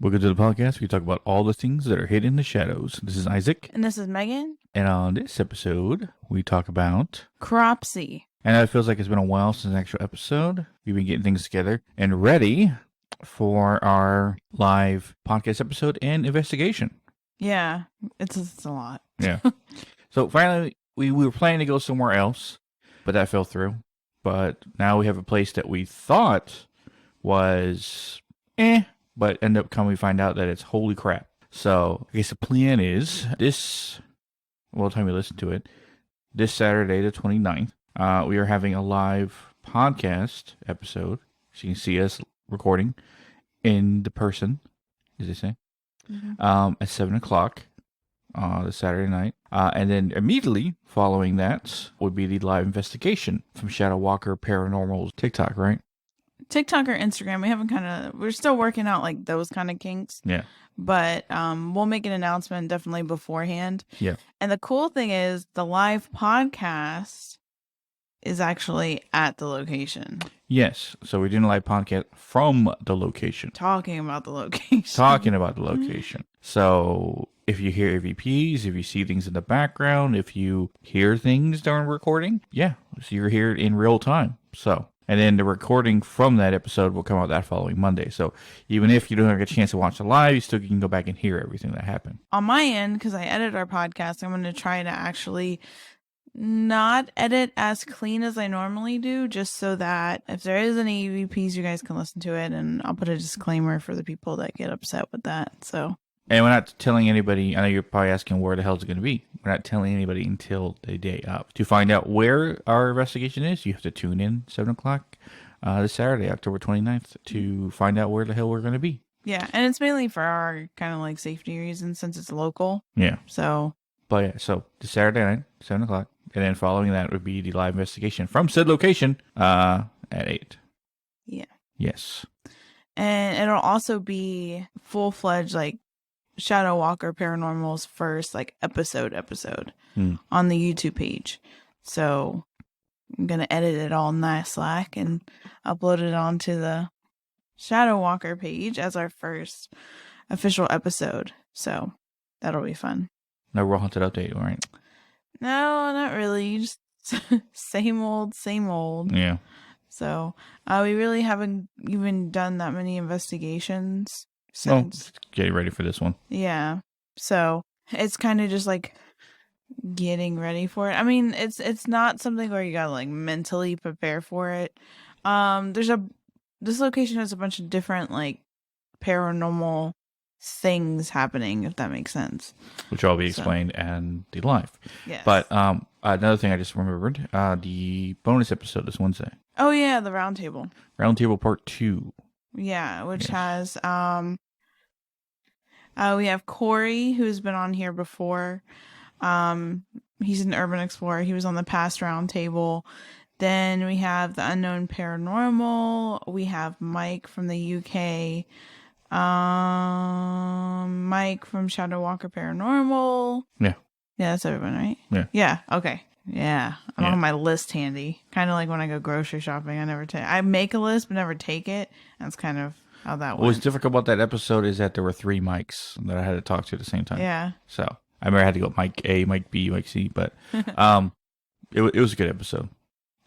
Welcome to the podcast. We talk about all the things that are hidden in the shadows. This is Isaac. And this is Megan. And on this episode, we talk about Cropsey. And it feels like it's been a while since an actual episode. We've been getting things together and ready for our live podcast episode and investigation. Yeah, it's a lot. Yeah. So finally, we were planning to go somewhere else, but that fell through. But now we have a place that we thought was but end up coming to find out that it's holy crap. So I guess the plan is time you listen to it, this Saturday the 29th, we are having a live podcast episode. So you can see us recording in the person, as they say, at 7 o'clock this Saturday night. And then immediately following that would be the live investigation from Shadow Walker Paranormal's TikTok, right? TikTok or Instagram. We're still working out like those kind of kinks. Yeah. But we'll make an announcement definitely beforehand. Yeah. And the cool thing is the live podcast is actually at the location. Yes. So we're doing a live podcast from the location. Talking about the location. So if you hear EVPs, if you see things in the background, if you hear things during recording, so you're here in real time. And then the recording from that episode will come out that following Monday. So even if you don't have a chance to watch it live, you still can go back and hear everything that happened. On my end, because I edit our podcast, I'm going to try to actually not edit as clean as I normally do, just so that if there is any EVPs, you guys can listen to it. And I'll put a disclaimer for the people that get upset with that. So. And we're not telling anybody, I know you're probably asking where the hell it's going to be. We're not telling anybody until the day of. To find out where our investigation is, you have to tune in 7 o'clock this Saturday, October 29th, to find out where the hell we're going to be. Yeah, and it's mainly for our kind of like safety reasons since it's local. Yeah. So this Saturday night, 7 o'clock. And then following that would be the live investigation from said location at 8. Yeah. Yes. And it'll also be full-fledged like Shadow Walker Paranormal's first like episode on the YouTube page. So I'm going to edit it all nice like and upload it onto the Shadow Walker page as our first official episode. So that'll be fun. No Real Haunted update, right? No, not really. Just same old. Yeah. So we really haven't even done that many investigations since getting ready for this one. Yeah. So it's kind of just like getting ready for it. I mean, it's not something where you gotta like mentally prepare for it. This location has a bunch of different like paranormal things happening, if that makes sense. Which will be explained in the live. Yes. But another thing I just remembered, the bonus episode this Wednesday. Oh yeah, the roundtable. Roundtable part 2. Yeah, which has we have Corey, who's been on here before. He's an urban explorer. He was on the past roundtable. Then we have the Unknown Paranormal. We have Mike from the UK. Mike from Shadow Walker Paranormal. Yeah. Yeah, that's everyone, right? Yeah. Yeah. Okay. Yeah. I don't have my list handy. Kind of like when I go grocery shopping, I make a list but never take it. That's kind of how that went. What's difficult about that episode is that there were 3 mics that I had to talk to at the same time. Yeah. So I remember I had to go Mike A, Mike B, Mike C, but it was a good episode.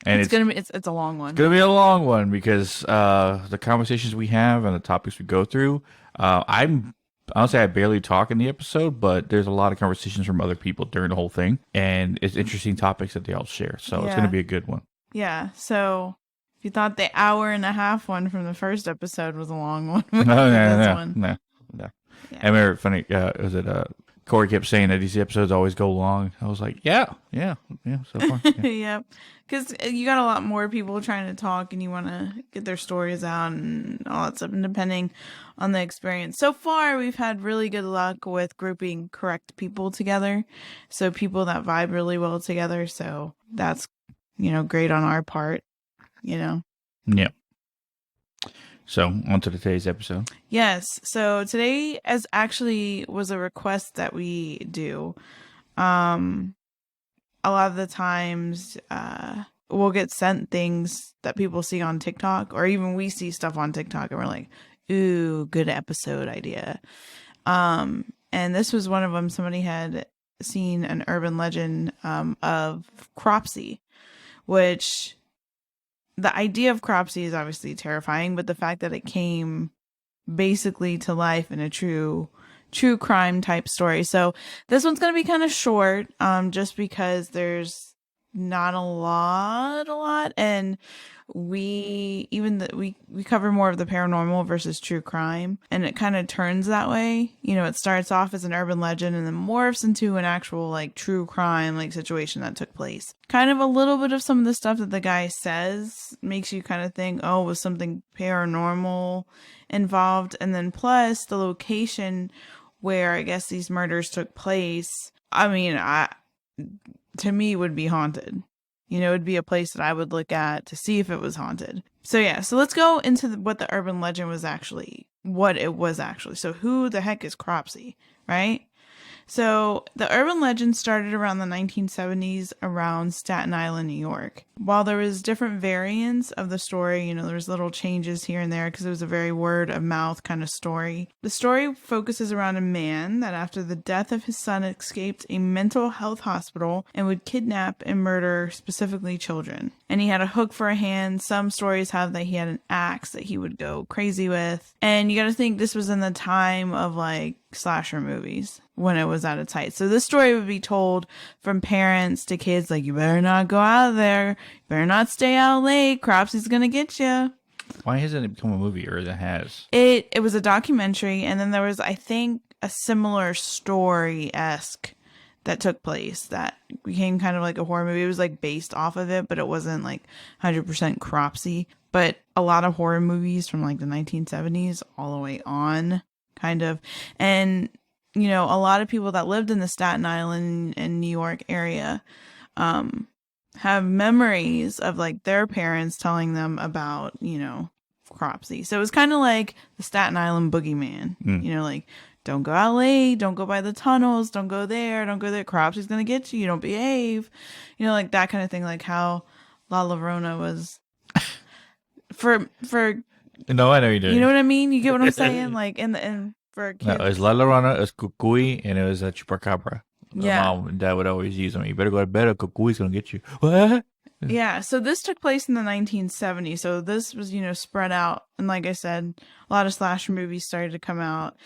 And it's a long one. It's gonna be a long one because the conversations we have and the topics we go through. Honestly, I barely talk in the episode, but there's a lot of conversations from other people during the whole thing, and it's interesting topics that they all share. So it's gonna be a good one. Yeah. So if you thought the hour and a half one from the first episode was a long one, No. Yeah. I remember funny. Corey kept saying that these episodes always go long. I was like, yeah, so far. Yeah. Yeah, because you got a lot more people trying to talk and you want to get their stories out and all that stuff. And depending on the experience. So far, we've had really good luck with grouping correct people together. So people that vibe really well together. So that's, great on our part, Yeah. So, on to today's episode. Yes. So, today was a request that we do. A lot of the times, we'll get sent things that people see on TikTok, or even we see stuff on TikTok and we're like, ooh, good episode idea. And this was one of them. Somebody had seen an urban legend of Cropsey, which the idea of Cropsey is obviously terrifying, but the fact that it came basically to life in a true crime type story. So this one's going to be kind of short, just because there's not a lot, and we cover more of the paranormal versus true crime, and it kind of turns that way. You know, it starts off as an urban legend and then morphs into an actual like true crime like situation that took place. Kind of a little bit of some of the stuff that the guy says makes you kind of think, oh, was something paranormal involved? And then plus the location where I guess these murders took place, I mean, to me would be haunted. You know, it'd be a place that I would look at to see if it was haunted. So yeah, so let's go into what the urban legend was actually, what it was actually. So who the heck is Cropsey, right? So the urban legend started around the 1970s around Staten Island, New York. While there was different variants of the story, you know, there was little changes here and there because it was a very word of mouth kind of story. The story focuses around a man that after the death of his son escaped a mental health hospital and would kidnap and murder specifically children. And he had a hook for a hand. Some stories have that he had an axe that he would go crazy with. And you got to think this was in the time of like slasher movies when it was at its height. So this story would be told from parents to kids like, you better not go out there. You better not stay out late. Cropsey's going to get you. Why hasn't it become a movie, or it has? It was a documentary, and then there was, I think, a similar story-esque that took place that became kind of like a horror movie. It was like based off of it, but it wasn't like 100% Cropsey. But a lot of horror movies from like the 1970s all the way on, kind of. And, you know, a lot of people that lived in the Staten Island and New York area have memories of like their parents telling them about, you know, Cropsey. So it was kind of like the Staten Island Boogie Man, you know, like, don't go out late, don't go by the tunnels, don't go there, Cropsey's gonna get you, you don't behave. You know, like that kind of thing, like how La Llorona was for No, I know you do. You know what I mean? You get what I'm saying? Like and for kids. No, it was La Llorona, it was Cucuy, and it was a Chupacabra. Yeah. Mom and dad would always use them. You better go to bed or Cucuy's gonna get you. What? Yeah, so this took place in the 1970s. So this was, you know, spread out. And like I said, a lot of slasher movies started to come out.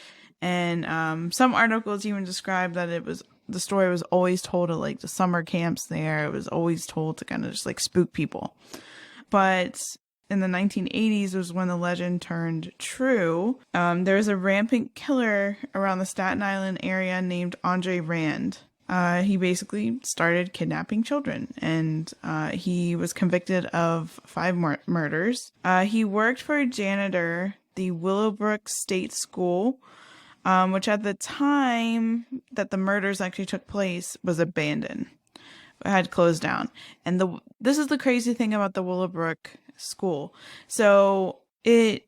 And some articles even described that the story was always told at like the summer camps there. It was always told to kind of just like spook people. But in the 1980s was when the legend turned true. There was a rampant killer around the Staten Island area named Andre Rand. He basically started kidnapping children, and he was convicted of 5 murders. He worked for a janitor, the Willow State School, which at the time that the murders actually took place was abandoned. It had closed down. And this is the crazy thing about the Willowbrook School. So it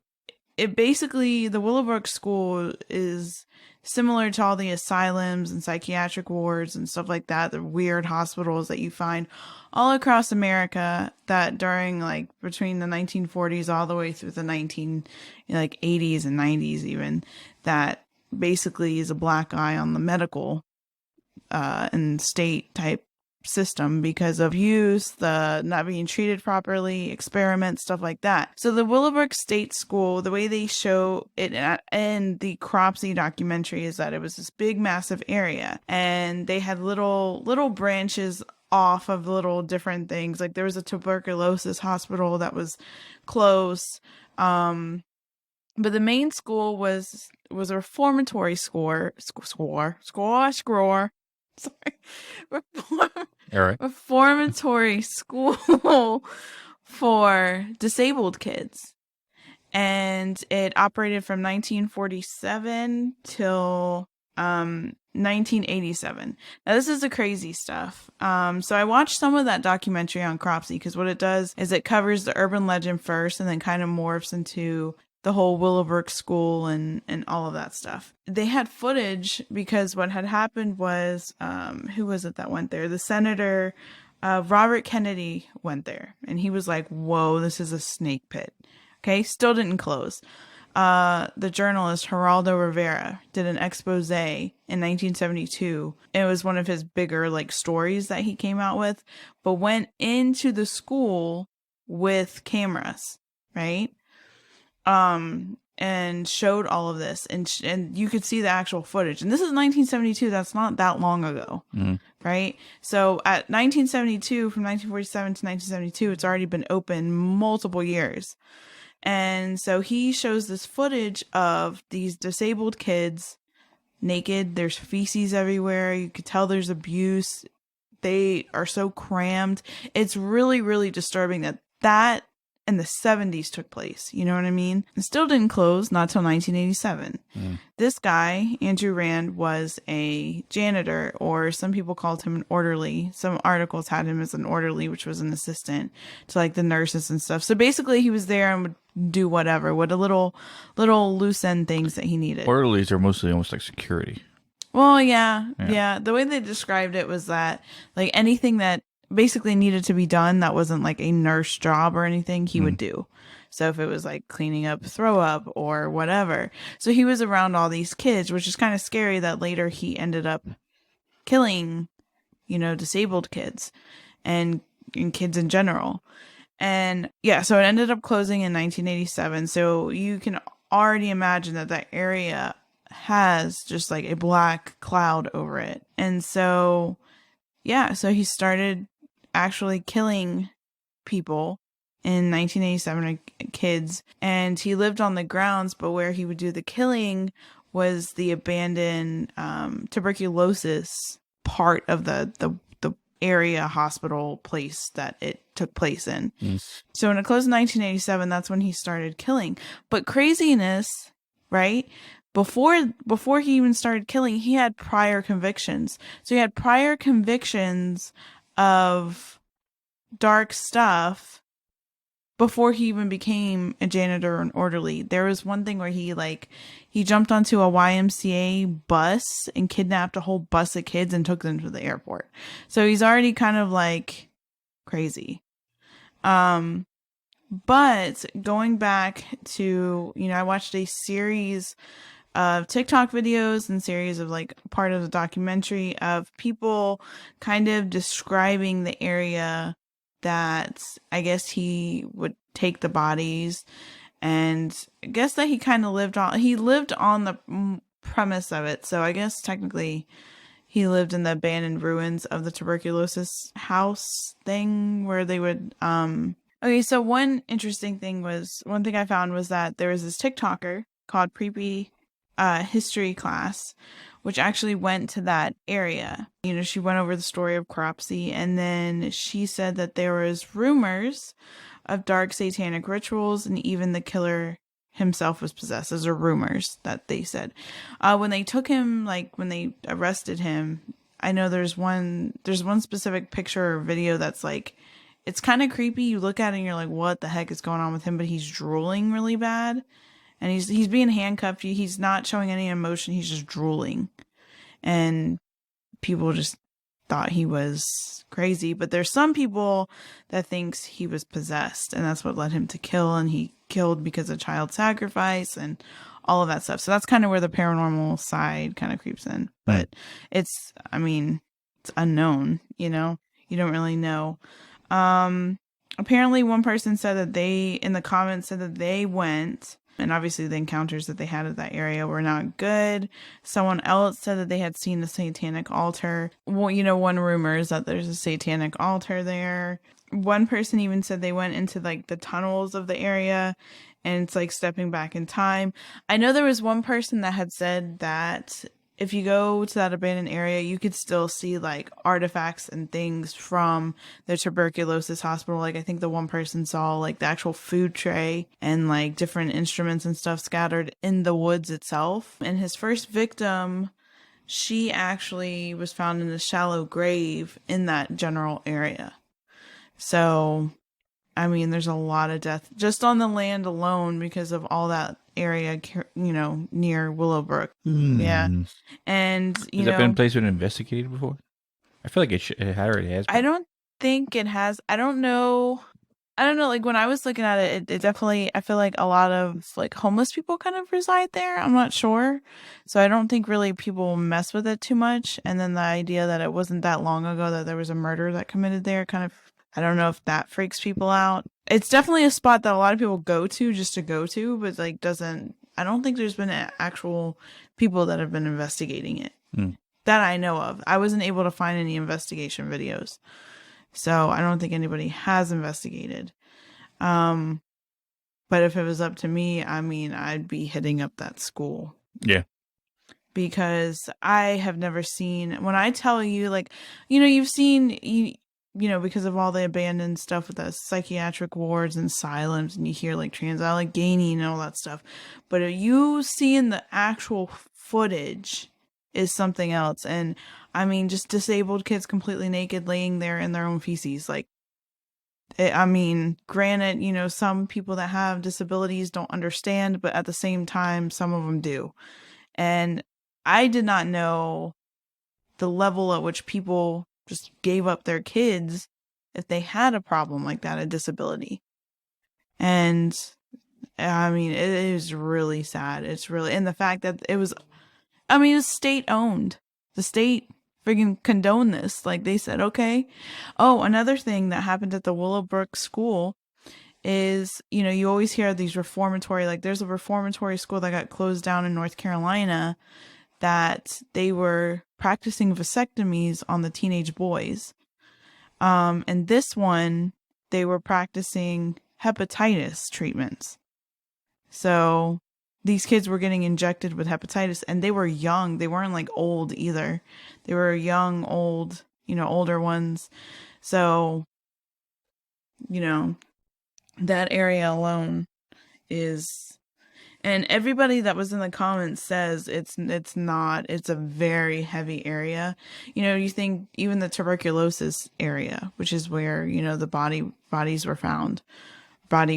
basically, the Willowbrook School is similar to all the asylums and psychiatric wards and stuff like that, the weird hospitals that you find all across America that during like between the 1940s all the way through the 80s and 90s even, that basically is a black eye on the medical and state type system because of use, the not being treated properly, experiments, stuff like that. So the Willowbrook State School, the way they show it in the Cropsey documentary is that it was this big massive area, and they had little branches off of little different things. Like there was a tuberculosis hospital that was close, but the main school was a reformatory school. Reformatory school for disabled kids, and it operated from 1947 till 1987. Now this is the crazy stuff. So I watched some of that documentary on Cropsey because what it does is it covers the urban legend first and then kind of morphs into the whole Willowbrook School and all of that stuff. They had footage because what had happened was, who was it that went there? The Senator, Robert Kennedy went there, and he was like, whoa, this is a snake pit. Okay, still didn't close. the journalist Geraldo Rivera did an expose in 1972. It was one of his bigger like stories that he came out with, but went into the school with cameras, right? And showed all of this, and you could see the actual footage. And this is 1972. That's not that long ago, right? So at 1972, from 1947 to 1972, it's already been open multiple years. And so he shows this footage of these disabled kids naked. There's feces everywhere. You could tell there's abuse. They are so crammed. It's really, really disturbing that in the 70s took place. You know what I mean? It still didn't close, not till 1987. This guy, Andrew Rand, was a janitor, or some people called him an orderly. Some articles had him as an orderly, which was an assistant to like the nurses and stuff. So basically he was there and would do whatever, with a little loose end things that he needed. Orderlies are mostly almost like security. Well, yeah. The way they described it was that like anything that basically needed to be done that wasn't like a nurse job or anything, he would do. So if it was like cleaning up throw up or whatever. So he was around all these kids, which is kind of scary that later he ended up killing, disabled kids and kids in general. And yeah, so it ended up closing in 1987. So you can already imagine that area has just like a black cloud over it. And so, yeah, so he started actually killing people in 1987, like kids, and he lived on the grounds, but where he would do the killing was the abandoned tuberculosis part of the area hospital place that it took place in. So when it closed in 1987, that's when he started killing. But craziness, right? Before he even started killing, he had prior convictions. So he had prior convictions of dark stuff before he even became a janitor or an orderly. There was one thing where he jumped onto a YMCA bus and kidnapped a whole bus of kids and took them to the airport. So he's already kind of like crazy. But going back to, I watched a series of TikTok videos and series of like part of the documentary of people kind of describing the area that I guess he would take the bodies, and I guess that he kind of lived on the premise of it. So I guess technically he lived in the abandoned ruins of the tuberculosis house thing where they would, okay. So one thing I found was that there was this TikToker called Creepy History Class, which actually went to that area. She went over the story of Cropsey, and then she said that there was rumors of dark satanic rituals, and even the killer himself was possessed. Those are rumors that they said. When they took him, like when they arrested him, I know there's one specific picture or video that's like, it's kind of creepy. You look at it and you're like, what the heck is going on with him? But he's drooling really bad. And he's being handcuffed. He's not showing any emotion. He's just drooling. And people just thought he was crazy. But there's some people that thinks he was possessed. And that's what led him to kill. And he killed because of child sacrifice and all of that stuff. So that's kind of where the paranormal side kind of creeps in. But it's unknown, You don't really know. Apparently one person said that in the comments said that they went, and obviously the encounters that they had at that area were not good. Someone else said that they had seen a satanic altar. Well, one rumor is that there's a satanic altar there. One person even said they went into like the tunnels of the area, and it's like stepping back in time. I know there was one person that had said that if you go to that abandoned area, you could still see like artifacts and things from the tuberculosis hospital. Like I think the one person saw like the actual food tray and like different instruments and stuff scattered in the woods itself. And his first victim, she actually was found in a shallow grave in that general area. So, I mean, there's a lot of death just on the land alone because of all that area, near Willow Brook. Yeah. And, Has that been a place been investigated before? I feel like it already has been. I don't think it has. I don't know I don't know, like when I was looking at it definitely, I feel like a lot of like homeless people kind of reside there. I'm not sure. So I don't think really people mess with it too much. And then the idea that it wasn't that long ago that there was a murder that committed there kind of, I don't know if that freaks people out. It's definitely a spot that a lot of people go to just to go to, but like I don't think there's been actual people that have been investigating it that I know of. I wasn't able to find any investigation videos. So I don't think anybody has investigated. But if it was up to me, I mean, I'd be hitting up that school. Yeah. Because I have never seen, when I tell you, like, you've seen, because of all the abandoned stuff with the psychiatric wards and asylums, and you hear like trans-Allegheny and all that stuff. But if you seeing the actual footage is something else. And I mean, just disabled kids completely naked laying there in their own feces. Like, granted, some people that have disabilities don't understand, but at the same time, some of them do. And I did not know the level at which people just gave up their kids if they had a problem like that, a disability. And I mean, it is really sad. And the fact that it's state owned. The state friggin' condone this. Like, they said, okay. Oh, another thing that happened at the Willow School is, you always hear these reformatory, like there's a reformatory school that got closed down in North Carolina that they were practicing vasectomies on the teenage boys. And this one, they were practicing hepatitis treatments. So these kids were getting injected with hepatitis, and they were young. They weren't like old either. They were young, old, older ones. So, that area alone is, and everybody that was in the comments says it's a very heavy area. You think even the tuberculosis area, which is where, the body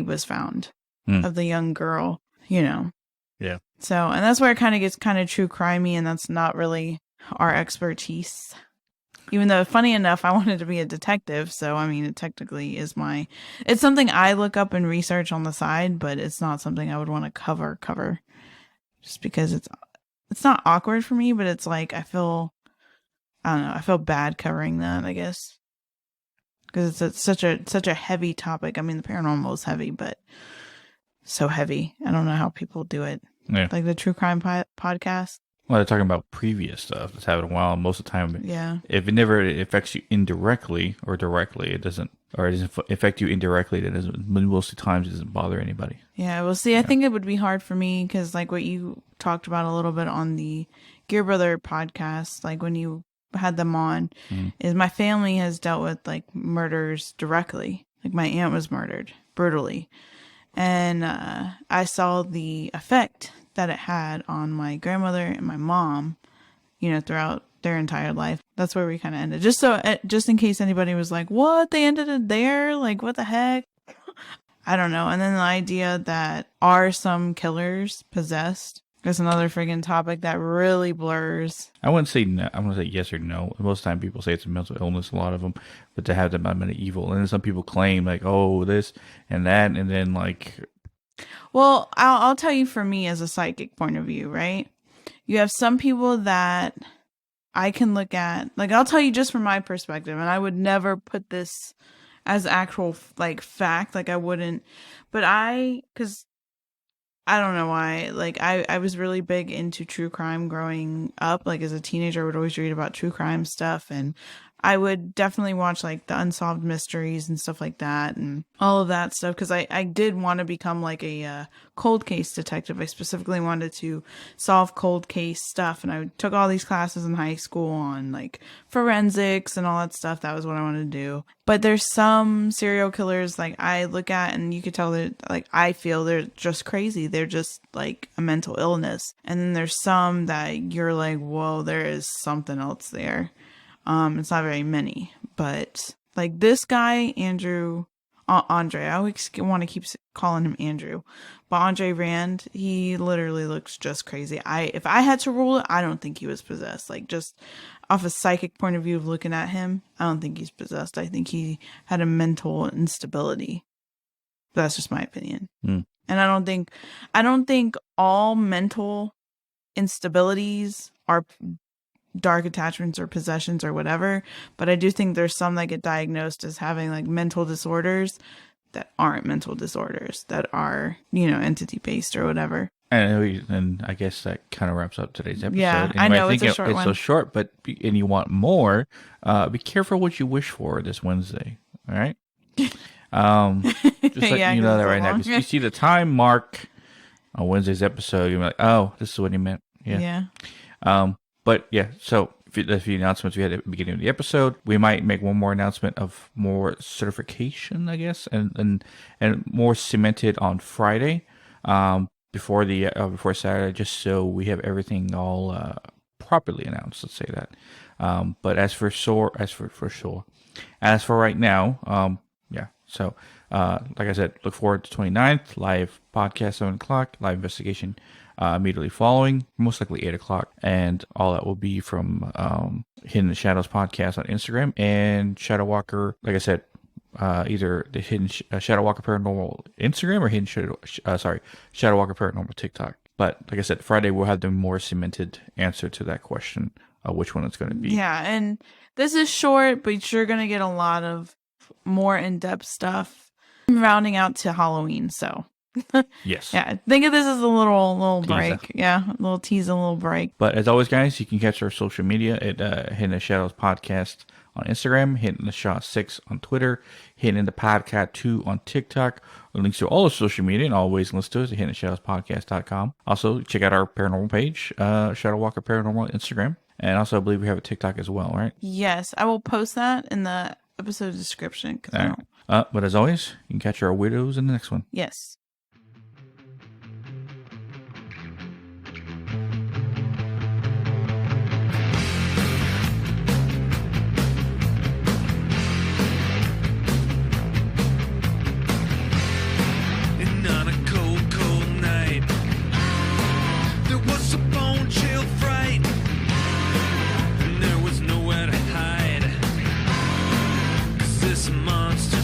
was found of the young girl, Yeah. So, and that's where it kind of gets kind of true crimey, and that's not really our expertise. Even though, funny enough, I wanted to be a detective, so I mean, it technically is it's something I look up and research on the side, but it's not something I would want to cover, just because it's not awkward for me, but it's like I feel bad covering that, I guess, because it's such a heavy topic. I mean, the paranormal is heavy, but so heavy. I don't know how people do it. Yeah. Like the true crime podcast. Well, they're talking about previous stuff that's happened a while. Most of the time, Yeah. if it never affects you indirectly or directly, it doesn't affect you indirectly. That doesn't. Most of the times, it doesn't bother anybody. Yeah. Well, see, I think it would be hard for me because, like, what you talked about a little bit on the Gear Brother podcast, like when you had them on, is my family has dealt with like murders directly. Like my aunt was murdered brutally, and I saw the effect that it had on my grandmother and my mom, throughout their entire life. That's where we kind of ended. Just in case anybody was like, what? They ended it there? Like, what the heck? I don't know. And then the idea that are some killers possessed is another friggin' topic that really blurs. I wouldn't say no. I'm going to say yes or no. Most of the time people say it's a mental illness, a lot of them, but to have them I'm an evil. And then some people claim like, oh, this and that. And then like, well, I'll tell you, for me as a psychic point of view, right? You have some people that I can look at, like, I'll tell you just from my perspective, and I would never put this as actual, like, fact, like, I wouldn't, but because I don't know why, like, I was really big into true crime growing up, like, as a teenager, I would always read about true crime stuff, and I would definitely watch like the unsolved mysteries and stuff like that and all of that stuff, because I did want to become like a cold case detective. I specifically wanted to solve cold case stuff, and I took all these classes in high school on like forensics and all that stuff. That was what I wanted to do. But there's some serial killers like I look at, and you could tell that, like, I feel they're just crazy. They're just like a mental illness. And then there's some that you're like, whoa, there is something else there. It's not very many, but like this guy, Andre, I always want to keep calling him Andrew, but Andre Rand, he literally looks just crazy. If I had to rule it, I don't think he was possessed. Like, just off a psychic point of view of looking at him, I don't think he's possessed. I think he had a mental instability. That's just my opinion. Mm. And I don't think all mental instabilities are dark attachments or possessions or whatever, but I do think there's some that get diagnosed as having like mental disorders that aren't mental disorders, that are, entity based or whatever. And I guess that kind of wraps up today's episode. Yeah, anyway, I know think it's a short one. It's so short, and you want more, be careful what you wish for this Wednesday. All right. Just like Yeah, you know 'cause that it's right so now. long. You see the time mark on Wednesday's episode, you're like, oh, this is what he meant. Yeah. But yeah, so a few announcements we had at the beginning of the episode. We might make one more announcement of more certification, I guess, and more cemented on Friday, before Saturday, just so we have everything all properly announced. Let's say that. But as for right now, yeah. So, like I said, look forward to 29th, live podcast, 7 o'clock, live investigation immediately following, most likely 8 o'clock. And all that will be from Hidden the Shadows podcast on Instagram and Shadow Walker, like I said, either the Hidden Shadow Walker Paranormal Instagram or Shadow Walker Paranormal TikTok. But like I said, Friday we'll have the more cemented answer to that question of which one it's going to be. Yeah, and this is short, but you're going to get a lot of more in-depth stuff rounding out to Halloween, so Yes. yeah, think of this as a little Teaser. break. Yeah, a little teaser, a little break. But as always, guys, you can catch our social media at Hidden the Shadows Podcast on Instagram, Hidden the Shot 6 on Twitter, Hidden the Podcast 2 on TikTok. Links to all the social media and all ways to listen to us at hiddenshadowspodcast.com. Also, check out our paranormal page, Shadow Walker Paranormal Instagram. And also, I believe we have a TikTok as well, right? Yes, I will post that in the episode description. 'Cause I All don't... right. But as always, you can catch our weirdos in the next one. Yes. And on a cold, cold night, there was a bone chill fright, and there was nowhere to hide, 'cause this monster